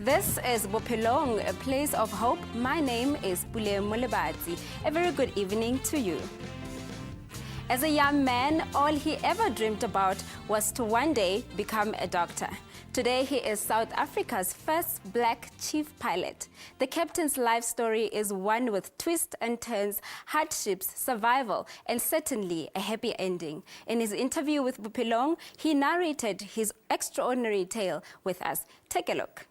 This is Bophelong, a place of hope. My name is Pule Molebati. A very good evening to you. As a young man, all he ever dreamed about was to one day become a doctor. Today, he is South Africa's first black chief pilot. The captain's life story is one with twists and turns, hardships, survival, and certainly a happy ending. In his interview with Bophelong, he narrated his extraordinary tale with us. Take a look.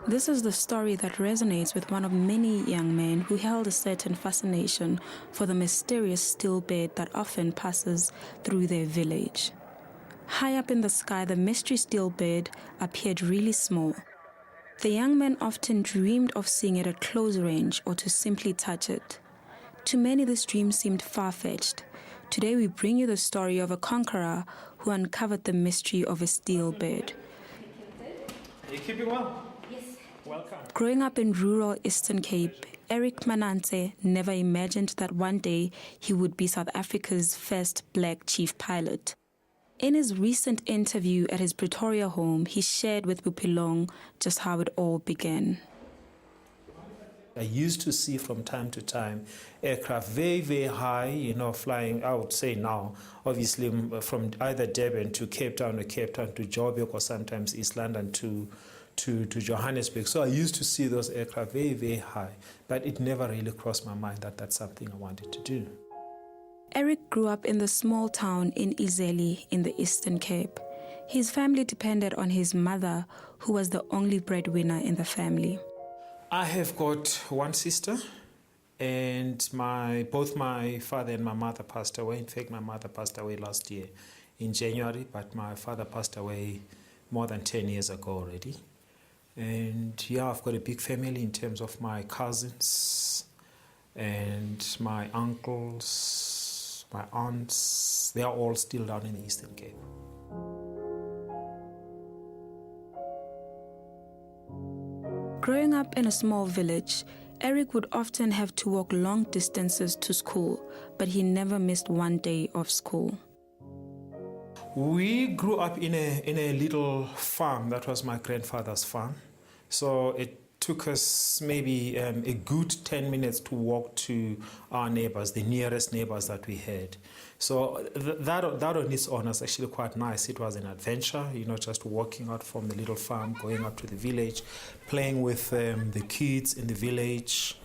This is the story that resonates with one of many young men who held a certain fascination for the mysterious steel bed that often passes through their village. High up in the sky, the mystery steel bed appeared really small. The young man often dreamed of seeing it at close range or to simply touch it. To many, this dream seemed far-fetched. Today, we bring you the story of a conqueror who uncovered the mystery of a steel bed. Are you keeping well? Welcome. Growing up in rural Eastern Cape, Eric Manantse never imagined that one day he would be South Africa's first black chief pilot. In his recent interview at his Pretoria home, he shared with Bophelong just how it all began. I used to see from time to time aircraft very, very high, flying, I would say now, obviously from either Durban to Cape Town or Cape Town to Joburg or sometimes East London to Johannesburg. So I used to see those aircraft very, very high, but it never really crossed my mind that that's something I wanted to do. Eric grew up in the small town in Izeli in the Eastern Cape. His family depended on his mother, who was the only breadwinner in the family. I have got one sister, and both my father and my mother passed away. In fact, my mother passed away last year in January, but my father passed away more than 10 years ago already. And yeah, I've got a big family in terms of my cousins and my uncles, my aunts. They are all still down in the Eastern Cape. Growing up in a small village, Eric would often have to walk long distances to school, but he never missed one day of school. We grew up in a little farm. That was my grandfather's farm. So it took us maybe a good 10 minutes to walk to our neighbors, the nearest neighbors that we had. So that on its own was actually quite nice. It was an adventure, just walking out from the little farm, going up to the village, playing with the kids in the village.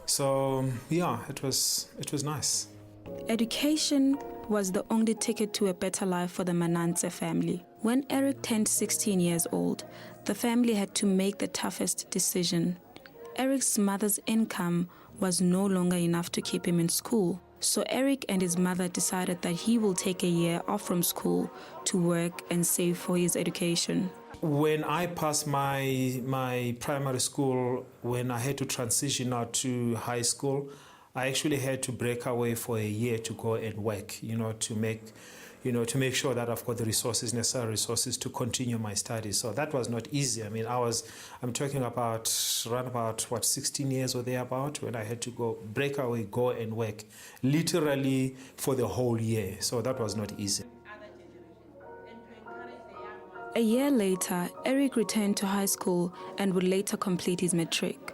So yeah, it was nice. Education was the only ticket to a better life for the Manantse family. When Eric turned 16 years old, the family had to make the toughest decision. Eric's mother's income was no longer enough to keep him in school, so Eric and his mother decided that he will take a year off from school to work and save for his education. When I passed my primary school, when I had to transition out to high school, I actually had to break away for a year to go and work, to make sure that I've got the necessary resources to continue my studies. So that was not easy. I mean, I'm talking about around about 16 years or thereabout when I had to break away, go and work, literally for the whole year. So that was not easy. A year later, Eric returned to high school and would later complete his matric.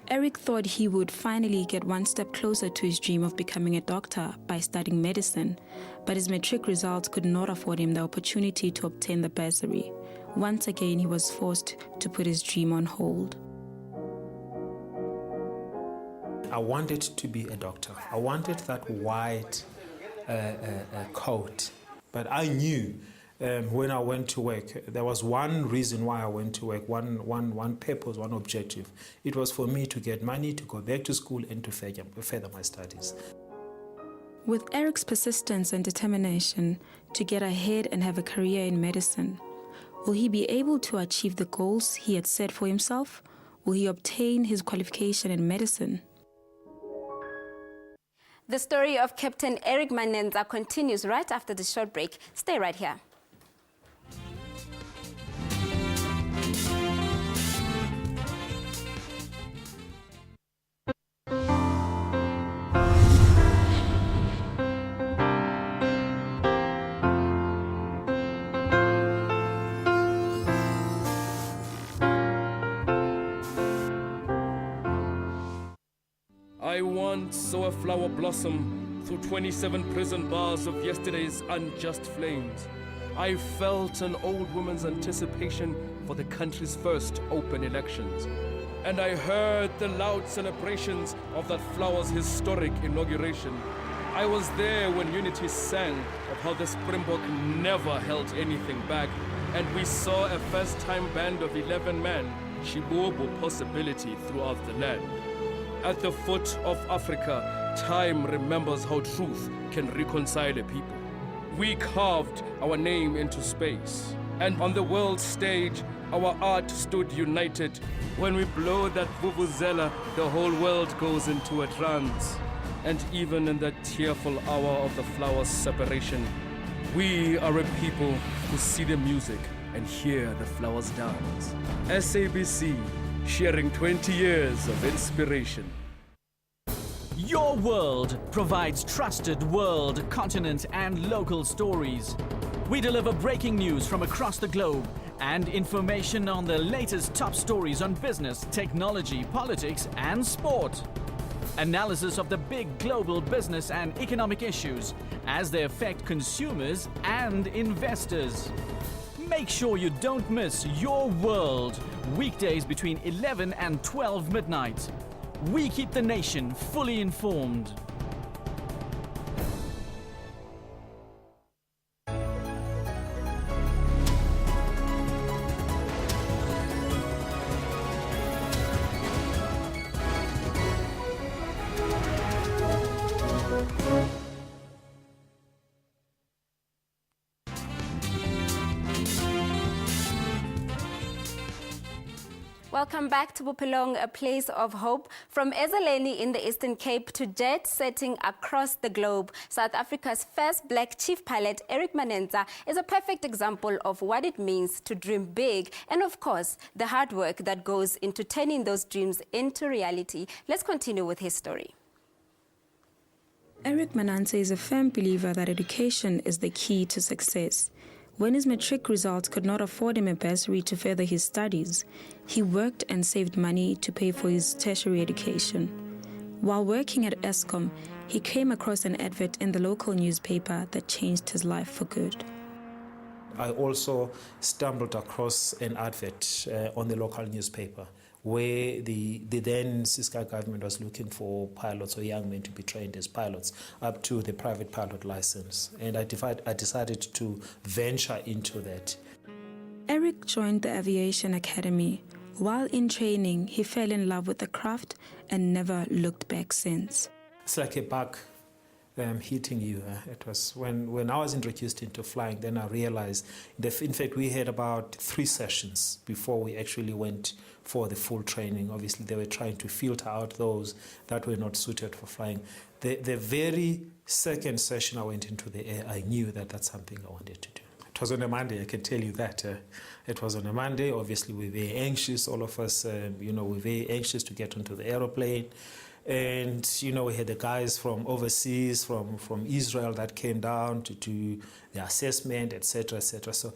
Eric thought he would finally get one step closer to his dream of becoming a doctor by studying medicine, but his matric results could not afford him the opportunity to obtain the bursary. Once again, he was forced to put his dream on hold. I wanted to be a doctor. I wanted that white coat, but I knew when I went to work, there was one reason why I went to work, one purpose, one objective. It was for me to get money, to go back to school and to further my studies. With Eric's persistence and determination to get ahead and have a career in medicine, will he be able to achieve the goals he had set for himself? Will he obtain his qualification in medicine? The story of Captain Eric Manantse continues right after the short break. Stay right here. I once saw a flower blossom through 27 prison bars of yesterday's unjust flames. I felt an old woman's anticipation for the country's first open elections. And I heard the loud celebrations of that flower's historic inauguration. I was there when Unity sang of how the Springbok never held anything back, and we saw a first-time band of 11 men, Shibobo possibility throughout the land. At the foot of Africa, time remembers how truth can reconcile a people. We carved our name into space, and on the world stage, our art stood united. When we blow that vuvuzela, the whole world goes into a trance. And even in that tearful hour of the flower's separation, we are a people who see the music and hear the flowers dance. SABC, sharing 20 years of inspiration. Your World provides trusted world, continent, and local stories. We deliver breaking news from across the globe and information on the latest top stories on business, technology, politics, and sport. Analysis of the big global business and economic issues as they affect consumers and investors. Make sure you don't miss Your World, weekdays between 11 and 12 midnight. We keep the nation fully informed. Welcome back to Bophelong, a place of hope. From Ezeleni in the Eastern Cape to jet setting across the globe, South Africa's first black chief pilot, Eric Manenza, is a perfect example of what it means to dream big and, of course, the hard work that goes into turning those dreams into reality. Let's continue with his story. Eric Manenza is a firm believer that education is the key to success. When his matric results could not afford him a bursary to further his studies, he worked and saved money to pay for his tertiary education. While working at Eskom, he came across an advert in the local newspaper that changed his life for good. I also stumbled across an advert on the local newspaper where the then Siska government was looking for pilots or young men to be trained as pilots up to the private pilot license. And I decided to venture into that. Eric joined the Aviation Academy. While in training, he fell in love with the craft and never looked back since. It's like a bug hitting you. It was when I was introduced into flying, then I realized that, in fact, we had about 3 sessions before we actually went for the full training. Obviously, they were trying to filter out those that were not suited for flying. The very second session I went into the air, I knew that that's something I wanted to do. It was on a Monday, I can tell you that. It was on a Monday. Obviously, we were very anxious, all of us, we were very anxious to get onto the aeroplane. And, we had the guys from overseas, from Israel that came down to do the assessment, etc., etc. So,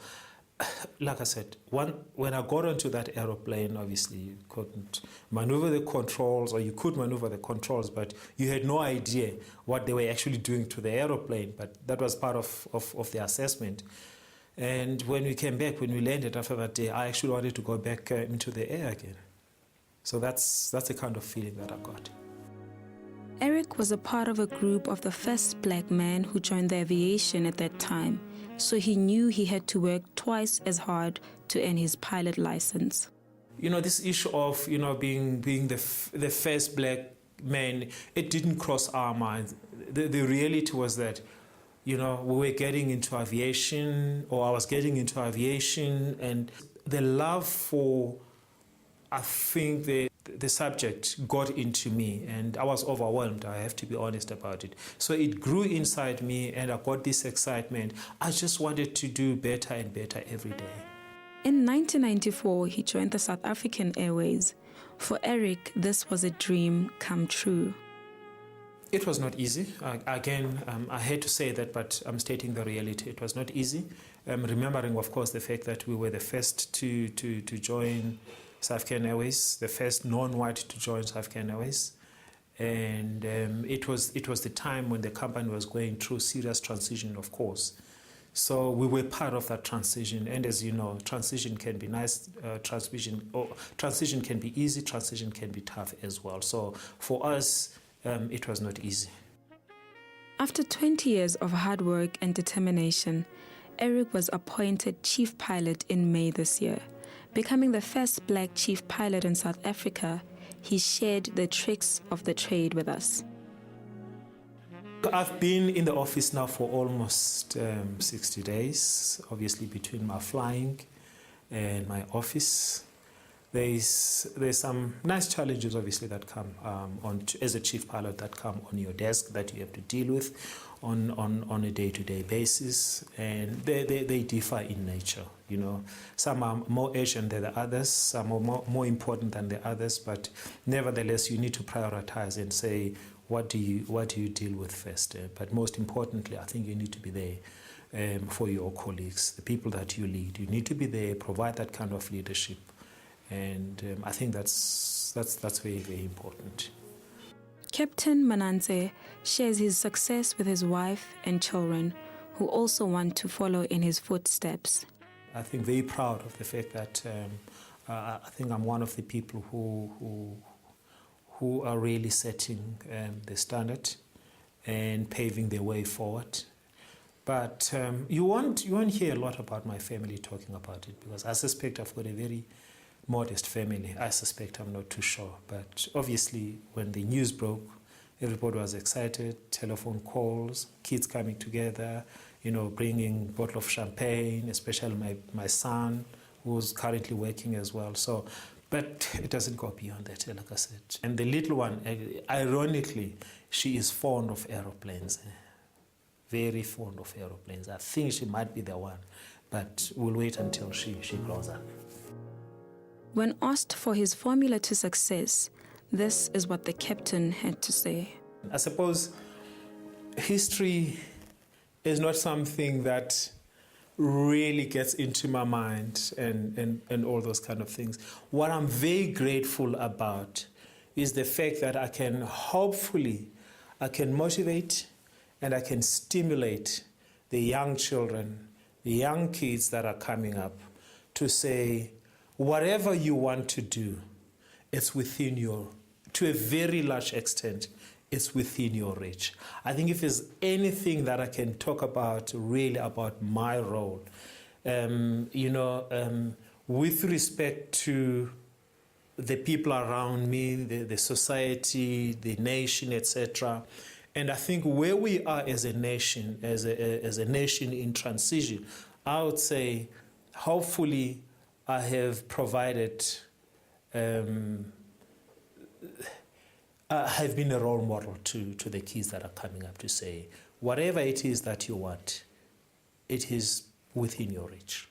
like I said, when I got onto that aeroplane, obviously you couldn't maneuver the controls, or you could maneuver the controls, but you had no idea what they were actually doing to the aeroplane. But that was part of the assessment. And when we came back, when we landed after that day, I actually wanted to go back into the air again. So that's the kind of feeling that I got. Eric was a part of a group of the first black man who joined the aviation at that time, so he knew he had to work twice as hard to earn his pilot license. This issue of, being the first black man, it didn't cross our minds. The reality was that, we were getting into aviation, or I was getting into aviation, and the love for, I think, the subject got into me, and I was overwhelmed. I have to be honest about it. So it grew inside me, and I got this excitement. I just wanted to do better and better every day. In 1994, he joined the South African Airways. For Eric, this was a dream come true. It was not easy. I hate to say that, but I'm stating the reality. It was not easy. Remembering, of course, the fact that we were the first to join South African Airways, the first non-white to join South African Airways. And it was the time when the company was going through serious transition, of course. So we were part of that transition, and as you know, transition can be nice, transition can be easy, transition can be tough as well. So for us, it was not easy. After 20 years of hard work and determination, Eric was appointed chief pilot in May this year. Becoming the first black chief pilot in South Africa, he shared the tricks of the trade with us. I've been in the office now for almost 60 days, obviously between my flying and my office. There's some nice challenges, obviously, that come as a chief pilot, that come on your desk that you have to deal with on a day-to-day basis, and they differ in nature. You know, some are more urgent than the others, some are more important than the others, but nevertheless, you need to prioritize and say, what do you deal with first? But most importantly, I think you need to be there for your colleagues, the people that you lead. You need to be there, provide that kind of leadership, and I think that's very, very important. Captain Mananse shares his success with his wife and children, who also want to follow in his footsteps. I think very proud of the fact that I think I'm one of the people who are really setting the standard and paving the way forward. But you won't hear a lot about my family talking about it, because I suspect I've got a very modest family. I suspect, I'm not too sure. But obviously, when the news broke, everybody was excited, telephone calls, kids coming together, you know, bringing a bottle of champagne, especially my son, who's currently working as well. So, but it doesn't go beyond that, like I said. And the little one, ironically, she is fond of aeroplanes, very fond of aeroplanes. I think she might be the one, but we'll wait until she grows up. When asked for his formula to success, this is what the captain had to say. I suppose history is not something that really gets into my mind and all those kind of things. What I'm very grateful about is the fact that I can motivate and I can stimulate the young children, the young kids that are coming up to say, whatever you want to do, it's within to a very large extent, it's within your reach. I think if there's anything that I can talk about, really about my role, with respect to the people around me, the society, the nation, etc. And I think where we are as a nation, as a nation in transition, I would say, hopefully, I have provided, I have been a role model to the kids that are coming up to say, whatever it is that you want, it is within your reach.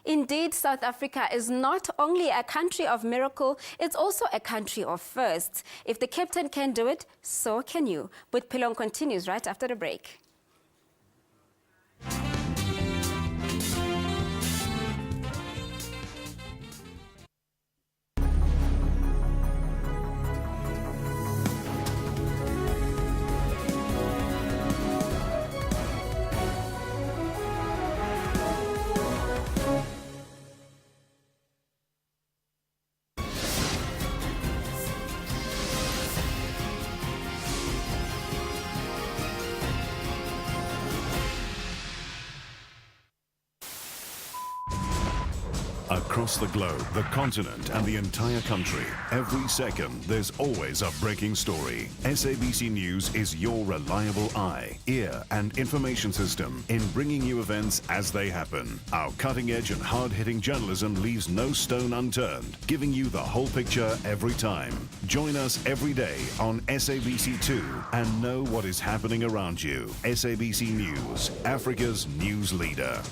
Indeed, South Africa is not only a country of miracle, it's also a country of firsts. If the captain can do it, so can you. Bophelong continues right after the break. Across the globe, the continent and the entire country, every second there's always a breaking story. SABC News is your reliable eye, ear and information system in bringing you events as they happen. Our cutting-edge and hard-hitting journalism leaves no stone unturned, giving you the whole picture every time. Join us every day on SABC2 and know what is happening around you. SABC News, Africa's news leader.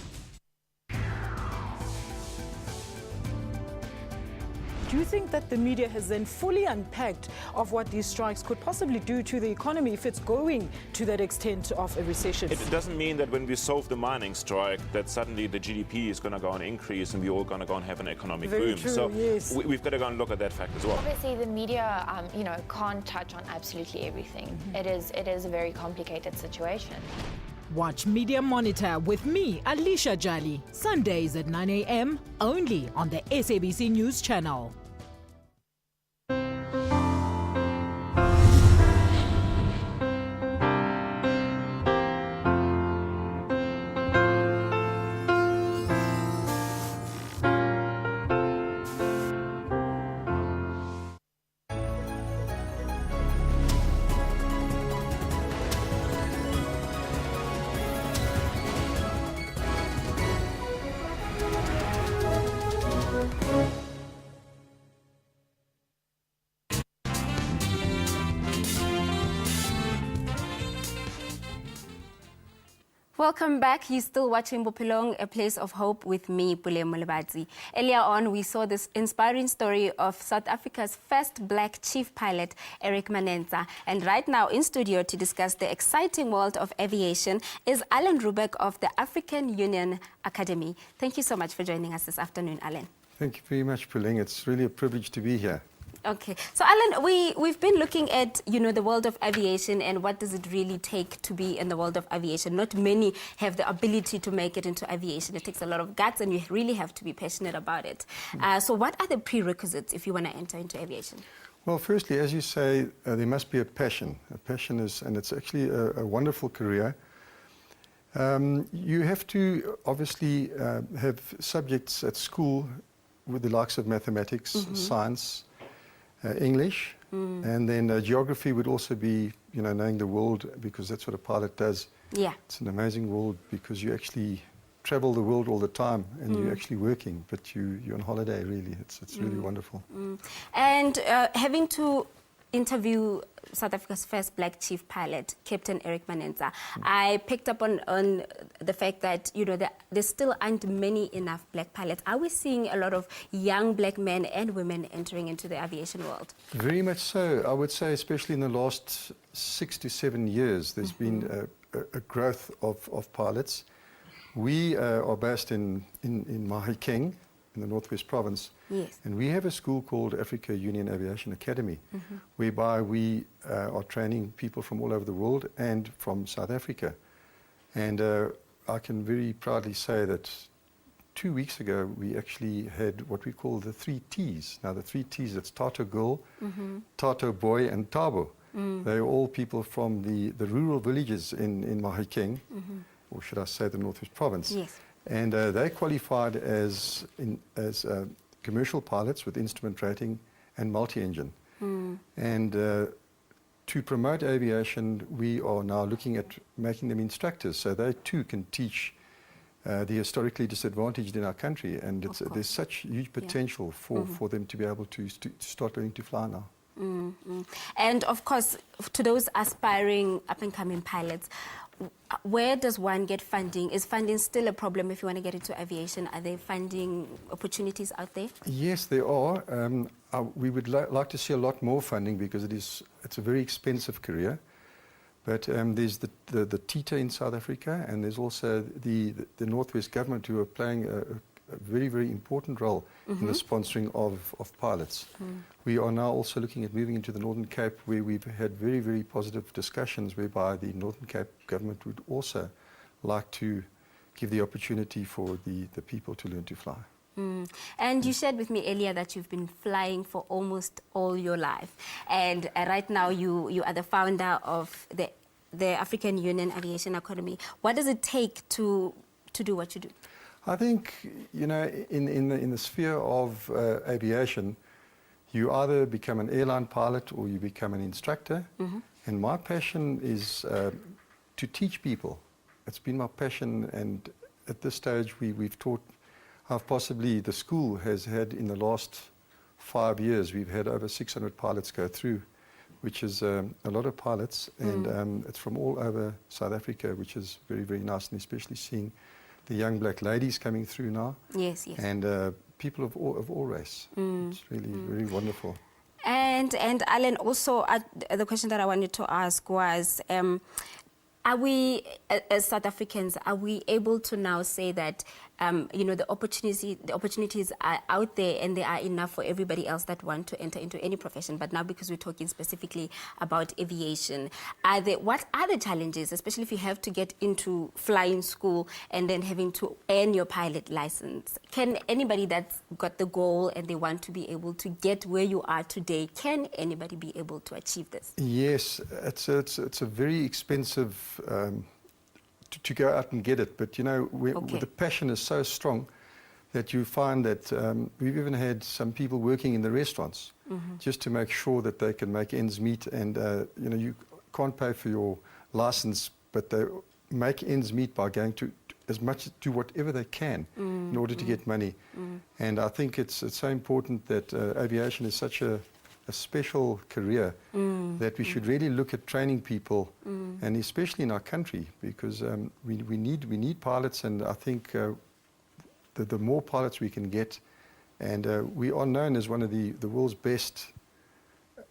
Do you think that the media has then fully unpacked of what these strikes could possibly do to the economy if it's going to that extent of a recession? It doesn't mean that when we solve the mining strike that suddenly the GDP is going to go and increase and we're all going to go and have an economic Very boom. true, So yes. we've got to go and look at that fact as well. Obviously, the media, can't touch on absolutely everything. It is a very complicated situation. Watch Media Monitor with me, Alicia Jali, Sundays at 9 a.m. only on the SABC News channel. Welcome back. You're still watching Bophelong, a place of hope with me, Bophelong Molebati. Earlier on, we saw this inspiring story of South Africa's first black chief pilot, Eric Manenza. And right now in studio to discuss the exciting world of aviation is Alan Rubek of the African Union Academy. Thank you so much for joining us this afternoon, Alan. Thank you very much, Bophelong. It's really a privilege to be here. Okay. So, Alan, we've been looking at, the world of aviation and what does it really take to be in the world of aviation. Not many have the ability to make it into aviation. It takes a lot of guts and you really have to be passionate about it. So what are the prerequisites if you want to enter into aviation? Well, firstly, as you say, there must be a passion. A passion and it's actually a wonderful career. You have to obviously have subjects at school with the likes of mathematics, science, English, and then geography would also be, knowing the world, because that's what a pilot does. Yeah. It's an amazing world because you actually travel the world all the time and you're actually working, but you're on holiday, really. It's really wonderful. And having to interview South Africa's first black chief pilot, Captain Eric Manenza, I picked up on the fact that, there still aren't many enough black pilots. Are we seeing a lot of young black men and women entering into the aviation world? Very much so. I would say especially in the last 6 to 7 years, there's been a growth of pilots. We are based in Mahikeng, in the Northwest Province. Yes. And we have a school called Africa Union Aviation Academy, whereby we are training people from all over the world and from South Africa. And I can very proudly say that 2 weeks ago, we actually had what we call the 3 Ts. Now, the 3 Ts, it's Tato Girl, Tato Boy, and Tabo. They're all people from the rural villages in Mahikeng, or should I say the Northwest Province. Yes. And they qualified as commercial pilots with instrument rating and multi-engine. And to promote aviation, we are now looking at making them instructors, so they too can teach the historically disadvantaged in our country. And there's such huge potential for them to be able to start learning to fly now. And of course, to those aspiring up-and-coming pilots, where does one get funding? Is funding still a problem if you want to get into aviation? Are there funding opportunities out there? Yes, there are. We would like to see a lot more funding because it's a very expensive career. But there's the TITA in South Africa, and there's also the Northwest government who are playing a very, very important role in the sponsoring of pilots. We are now also looking at moving into the Northern Cape, where we've had very, very positive discussions whereby the Northern Cape government would also like to give the opportunity for the people to learn to fly. And you shared with me earlier that you've been flying for almost all your life. And right now you are the founder of the African Union Aviation Academy. What does it take to do what you do? I think, in the sphere of aviation, you either become an airline pilot or you become an instructor. And my passion is to teach people. It's been my passion, and at this stage we've taught how possibly the school has had in the last 5 years, we've had over 600 pilots go through, which is a lot of pilots, and it's from all over South Africa, which is very, very nice, and especially seeing the young black ladies coming through now. Yes, yes. And people of all race. It's really, really wonderful. And Alan, also the question that I wanted to ask was, are we, as South Africans, are we able to now say that, the opportunities are out there and they are enough for everybody else that want to enter into any profession? But now, because we're talking specifically about aviation, what are the challenges, especially if you have to get into flying school and then having to earn your pilot license? Can anybody that's got the goal and they want to be able to get where you are today, can anybody be able to achieve this? Yes, it's a very expensive to go out and get it, but the passion is so strong that you find that we've even had some people working in the restaurants just to make sure that they can make ends meet, and you can't pay for your license, but they make ends meet by going to do whatever they can in order to get money. And I think it's so important that aviation is such a special career that we should really look at training people, and especially in our country, because we need pilots, and I think the more pilots we can get, and we are known as one of the world's best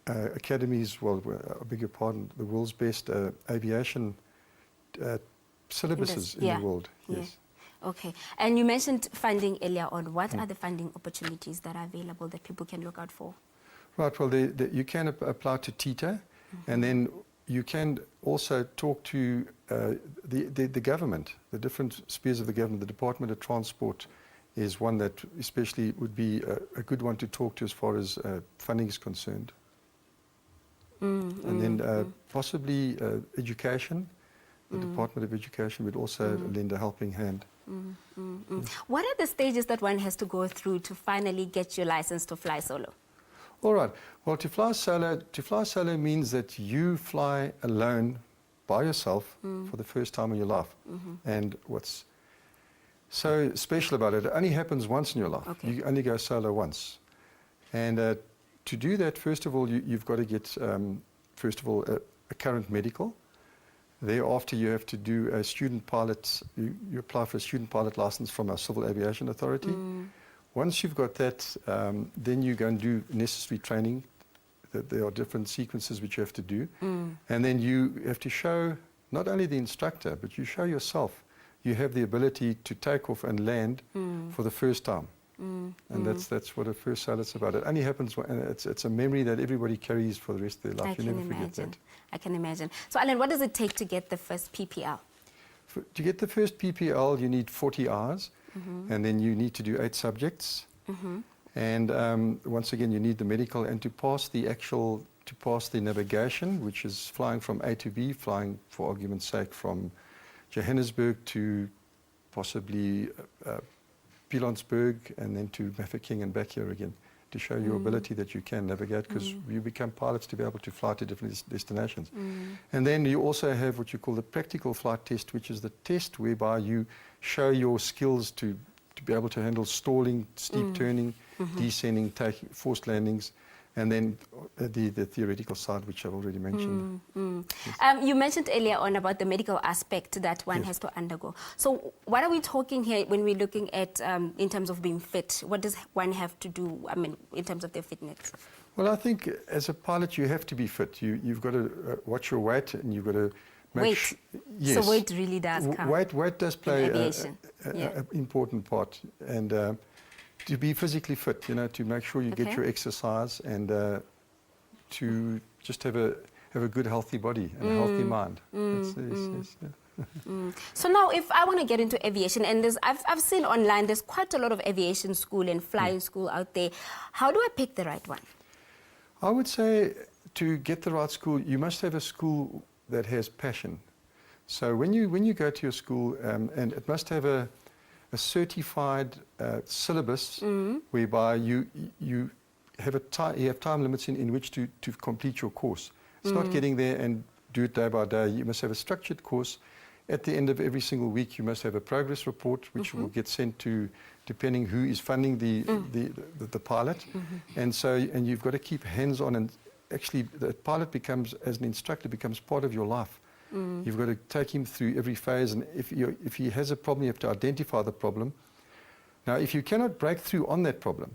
academies, well, I beg your pardon, the world's best aviation syllabuses in the world. Yes. Okay. And you mentioned funding earlier on. What are the funding opportunities that are available that people can look out for? Right, well, you can apply to TITA, and then you can also talk to the government, the different spheres of the government. The Department of Transport is one that especially would be a good one to talk to as far as funding is concerned. And then possibly education. The Department of Education would also lend a helping hand. What are the stages that one has to go through to finally get your license to fly solo? All right. Well, to fly solo means that you fly alone by yourself for the first time in your life. And what's so special about it, it only happens once in your life. Okay. You only go solo once. And to do that, first of all, you've got to get, a current medical. Thereafter, you have to do a student pilot, you apply for a student pilot license from our Civil Aviation Authority. Once you've got that, then you go and do necessary training. There are different sequences which you have to do. And then you have to show not only the instructor, but you show yourself you have the ability to take off and land for the first time. And that's what a first pilot's about. It only happens, and it's a memory that everybody carries for the rest of their life. You never forget that. I can imagine. So, Alan, what does it take to get the first PPL? To get the first PPL, you need 40 hours. And then you need to do 8 subjects. And once again, you need the medical, and to pass the navigation, which is flying from A to B, flying, for argument's sake, from Johannesburg to possibly Pilanesberg, and then to Bafokeng and back here again, to show your ability that you can navigate, because you become pilots to be able to fly to different destinations. And then you also have what you call the practical flight test, which is the test whereby you show your skills to be able to handle stalling, steep turning, descending, taking forced landings, and then the theoretical side, which I've already mentioned. Yes. You mentioned earlier on about the medical aspect that one has to undergo. So what are we talking here when we're looking at, in terms of being fit? What does one have to do, in terms of their fitness? Well, I think as a pilot, you have to be fit. You've got to watch your weight, and you've got to weight. Yes. So weight really does count. Weight does play an important part, and to be physically fit, to make sure you get your exercise, and to just have a good, healthy body and a healthy mind. So now, if I want to get into aviation, and I've seen online, there's quite a lot of aviation school and flying school out there. How do I pick the right one? I would say to get the right school, you must have a school that has passion. So when you go to your school, and it must have a certified syllabus whereby you have time limits in which to complete your course. It's not getting there and do it day by day. You must have a structured course. At the end of every single week, you must have a progress report, which will get sent to, depending who is funding the pilot. And you've got to keep hands on, and actually the pilot becomes, as an instructor, becomes part of your life. You've got to take him through every phase, and if he has a problem, you have to identify the problem. Now, if you cannot break through on that problem,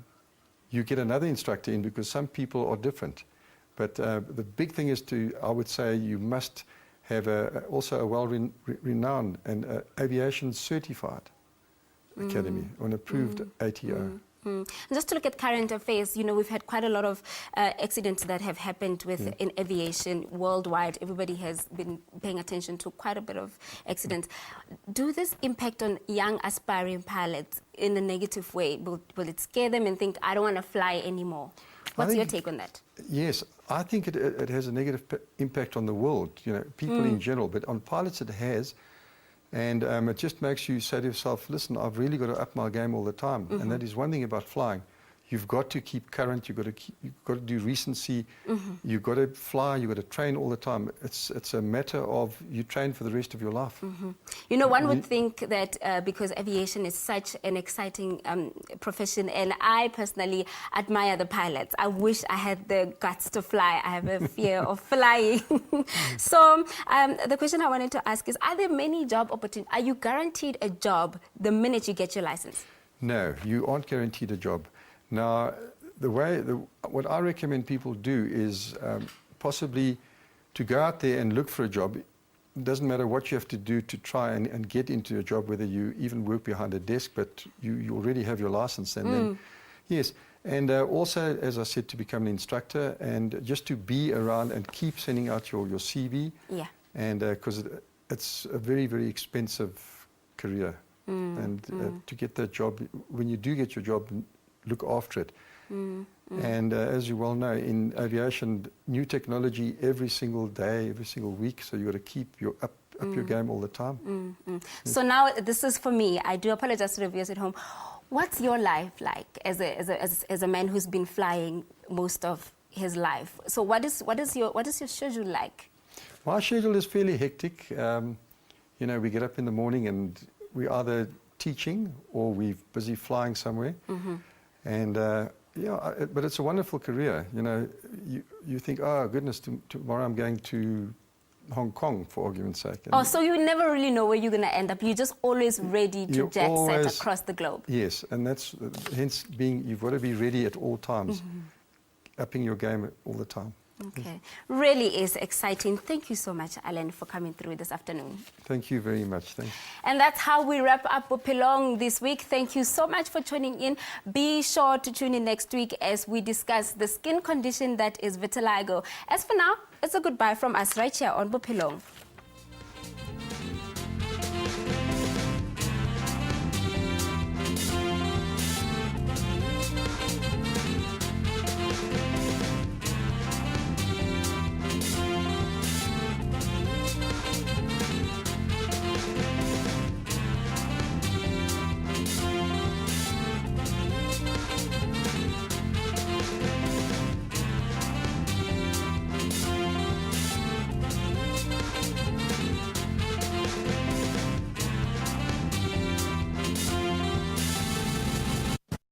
you get another instructor in because some people are different. But the big thing is I would say, you must have also a well-renowned and aviation certified academy, or an approved ATO. Just to look at current affairs, we've had quite a lot of accidents that have happened in aviation worldwide. Everybody has been paying attention to quite a bit of accidents. Do this impact on young aspiring pilots in a negative way? Will it scare them and think, I don't want to fly anymore? What's your take on that? Yes, I think it has a negative impact on the world, people in general, but on pilots it has. And it just makes you say to yourself, listen, I've really got to up my game all the time. And that is one thing about flying. You've got to keep current, you've got to do recency, you've got to fly, you've got to train all the time. It's a matter of you train for the rest of your life. One would think that because aviation is such an exciting profession, and I personally admire the pilots. I wish I had the guts to fly. I have a fear of flying. So the question I wanted to ask is, are there many job opportunities? Are you guaranteed a job the minute you get your license? No, you aren't guaranteed a job. Now, what I recommend people do is possibly to go out there and look for a job. It doesn't matter what you have to do to try and get into a job, whether you even work behind a desk, but you already have your license. And then, yes, and also, as I said, to become an instructor and just to be around and keep sending out your CV. Yeah. And because it's a very, very expensive career. And to get that job, when you do get your job, look after it. And as you well know, in aviation, new technology every single day, every single week, so you've got to keep up your game all the time. So now, this is for me. I do apologize to the viewers at home. What's your life like as a man who's been flying most of his life? So what is your schedule like? My schedule is fairly hectic. We get up in the morning and we're either teaching or we're busy flying somewhere. And but it's a wonderful career. You think, oh goodness, tomorrow I'm going to Hong Kong, for argument's sake. And so you never really know where you're going to end up. You're just always ready to jet set across the globe. Yes, and that's hence you've got to be ready at all times, upping your game all the time. Okay, really is exciting. Thank you so much, Alan, for coming through this afternoon. Thank you very much. Thanks. And that's how we wrap up Bophelong this week. Thank you so much for tuning in. Be sure to tune in next week as we discuss the skin condition that is vitiligo. As for now, it's a goodbye from us right here on Bophelong.